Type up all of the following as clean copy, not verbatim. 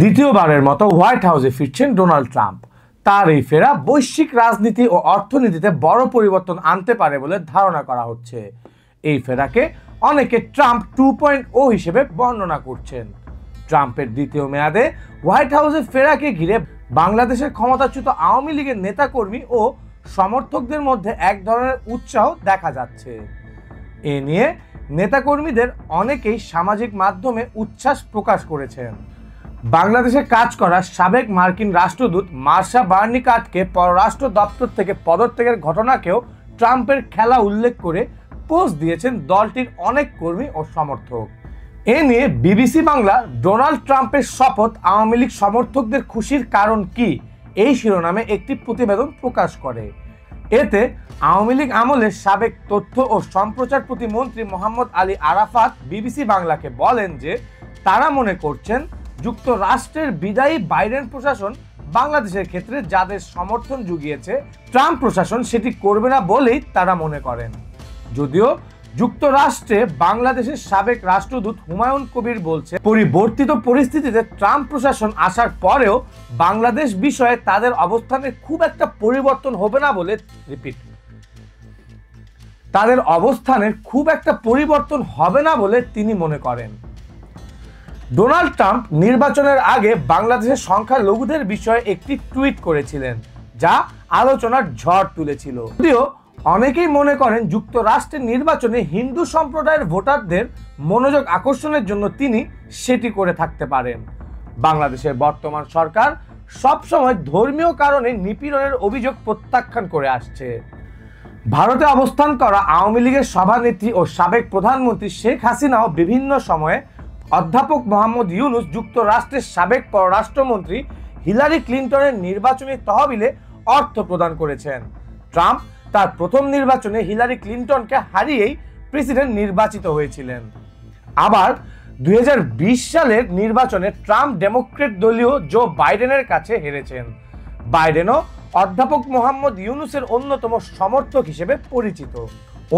দ্বিতীয়বারের মতো হোয়াইট হাউসে ফিরছেন ডোনাল্ড ট্রাম্প। তার এই ফেরা বৈশ্বিক রাজনীতি ও অর্থনীতিতে বড় পরিবর্তন আনতে পারে বলে ধারণা করা হচ্ছে। এই ফেরাকে অনেকে ট্রাম্প 2.0 হিসেবে বর্ণনা করছেন। ট্রাম্পের দ্বিতীয় মেয়াদে হোয়াইট হাউসে ফেরাকে ঘিরে বাংলাদেশের ক্ষমতাচ্যুত আওয়ামী লীগের নেতাকর্মী ও সমর্থকদের মধ্যে এক ধরনের উৎসাহ দেখা যাচ্ছে। এ নিয়ে নেতাকর্মীদের অনেকেই সামাজিক মাধ্যমে উচ্ছ্বাস প্রকাশ করেছেন। বাংলাদেশে কাজ করা সাবেক মার্কিন রাষ্ট্রদূত মার্শা বার্নিকাটকে পররাষ্ট্র দপ্তর থেকে পদত্যাগের ঘটনাকেও ট্রাম্পের খেলা উল্লেখ করে পোস্ট দিয়েছেন দলটির অনেক কর্মী ও সমর্থক। এ নিয়ে বিবিসি বাংলা ডোনাল্ড ট্রাম্পের শপথ আওয়ামী লীগ সমর্থকদের খুশির কারণ কি এই শিরোনামে একটি প্রতিবেদন প্রকাশ করে। এতে আওয়ামী লীগ আমলের সাবেক তথ্য ও সম্প্রচার প্রতিমন্ত্রী মোহাম্মদ আলী আরাফাত বিবিসি বাংলাকে বলেন যে তারা মনে করছেন যুক্তরাষ্ট্রের বিদায়ী বাইডেন প্রশাসন বাংলাদেশের ক্ষেত্রে যাদের সমর্থন জুগিয়েছে ট্রাম্প প্রশাসন সেটি করবে না বলেই তারা মনে করেন। যদিও যুক্তরাষ্ট্রে বাংলাদেশের সাবেক রাষ্ট্রদূত হুমায়ুন কবির বলছে পরিবর্তিত পরিস্থিতিতে ট্রাম্প প্রশাসন আসার পরেও বাংলাদেশ বিষয়ে তাদের অবস্থানে খুব একটা পরিবর্তন হবে না বলে তিনি মনে করেন। ডোনাল্ড ট্রাম্প নির্বাচনের আগে বাংলাদেশের সংখ্যালঘুদের বিষয়ে একটি টুইট করেছিলেন যা আলোচনার ঝড় তুলেছিল। যদিও অনেকেই মনে করেন যুক্তরাষ্ট্রের নির্বাচনে হিন্দু সম্প্রদায়ের ভোটারদের মনোযোগ আকর্ষণের জন্য তিনি সেটি করে থাকতে পারেন। বাংলাদেশের বর্তমান সরকার সবসময় ধর্মীয় কারণে নিপীড়নের অভিযোগ প্রত্যাখ্যান করে আসছে। ভারতে অবস্থান করা আওয়ামী লীগের সভানেত্রী ও সাবেক প্রধানমন্ত্রী শেখ হাসিনাও বিভিন্ন সময়ে অধ্যাপক মোহাম্মদ ইউনূস যুক্তরাষ্ট্রের সাবেক পররাষ্ট্রমন্ত্রী হিলারি ক্লিনটনের নির্বাচনী তহবিলে অর্থ প্রদান করেছেন। ট্রাম্প তার প্রথম নির্বাচনে হিলারি ক্লিনটনকে হারিয়েই প্রেসিডেন্ট নির্বাচিত হয়েছিলেন। আবার 2020 সালের নির্বাচনে ট্রাম্প ডেমোক্রেট দলীয় জো বাইডেনের কাছে হেরেছেন। বাইডেনও অধ্যাপক মোহাম্মদ ইউনূসের অন্যতম সমর্থক হিসেবে পরিচিত।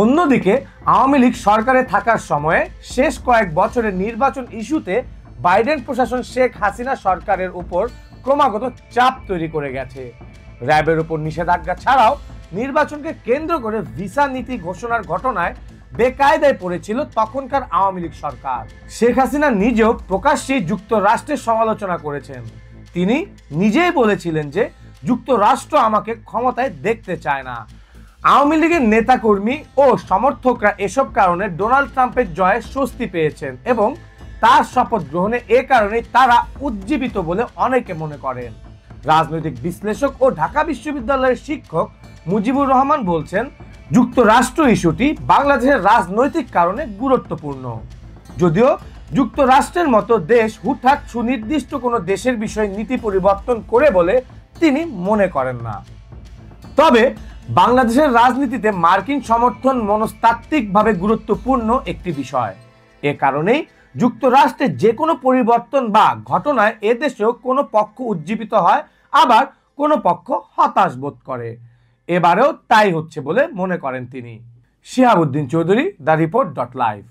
অন্যদিকে আওয়ামী লীগ সরকারে থাকার সময়ে শেষ কয়েক বছরের নির্বাচন ইস্যুতে বাইডেন প্রশাসন শেখ হাসিনা সরকারের উপর ক্রমাগত চাপ তৈরি করে গেছে। র্যাবের উপর নিষেধাজ্ঞা ছাড়াও নির্বাচনকে কেন্দ্র করে ভিসা নীতি ঘোষণার ঘটনায় বেকায়দায় পড়েছিল তখনকার আওয়ামী লীগ সরকার। শেখ হাসিনা নিজেও প্রকাশ্যেই যুক্তরাষ্ট্রের সমালোচনা করেছেন। তিনি নিজেই বলেছিলেন যে যুক্তরাষ্ট্র আমাকে ক্ষমতায় দেখতে চায় না। আওয়ামী লীগের নেতাকর্মী ও সমর্থকরা এসব কারণে ডোনাল্ড ট্রাম্পের জয়ে স্বস্তি পেয়েছেন এবং তার শপথ গ্রহণে এ কারণে তারা উজ্জীবিত বলে অনেকে মনে করেন। রাজনৈতিক বিশ্লেষক ও ঢাকা বিশ্ববিদ্যালয়ের শিক্ষক মুজিবুর রহমান বলছেন যুক্তরাষ্ট্র ইস্যুটি বাংলাদেশের রাজনৈতিক কারণে গুরুত্বপূর্ণ। যদিও যুক্তরাষ্ট্রের মতো দেশ হুটহাট সুনির্দিষ্ট কোনো দেশের বিষয়ে নীতি পরিবর্তন করে বলে তিনি মনে করেন না। তবে বাংলাদেশের রাজনীতিতে মার্কিন সমর্থন মনস্তাত্ত্বিকভাবে গুরুত্বপূর্ণ একটি বিষয়। এ কারণেই যুক্তরাষ্ট্রে যে কোনো পরিবর্তন বা ঘটনায় এদেশেও কোনো পক্ষ উজ্জীবিত হয়, আবার কোনো পক্ষ হতাশ বোধ করে। এবারেও তাই হচ্ছে বলে মনে করেন তিনি। শিহাবুদ্দিন চৌধুরী, দ্য রিপোর্ট.লাইভ।